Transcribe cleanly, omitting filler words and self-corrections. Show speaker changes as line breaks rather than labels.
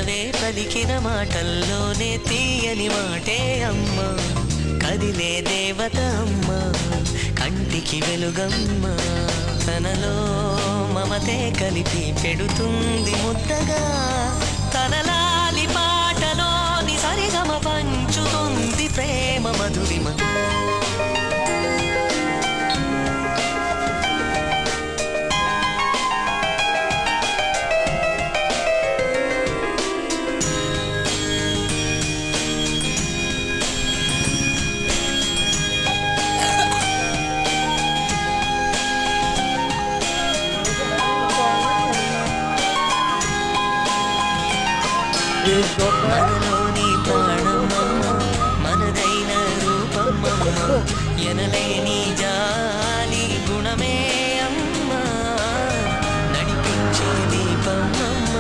పెదవే పలికిన మాటల్లోనే తీయని మాటే అమ్మ, కదిలే దేవత అమ్మ, కంటికి వెలుగమ్మ, తనలో మమతే కలిపి పెడుతుంది ముద్దగా, తనలాలి పాటలోని సరిగమ పంచుతుంది ప్రేమ మధురిమ. మనలోని ప్రాణమమ్మ, మనదైన రూపమమ్మ, ఎనలేని జాలి గుణమే అమ్మ, నడిపించే దీపమమ్మ.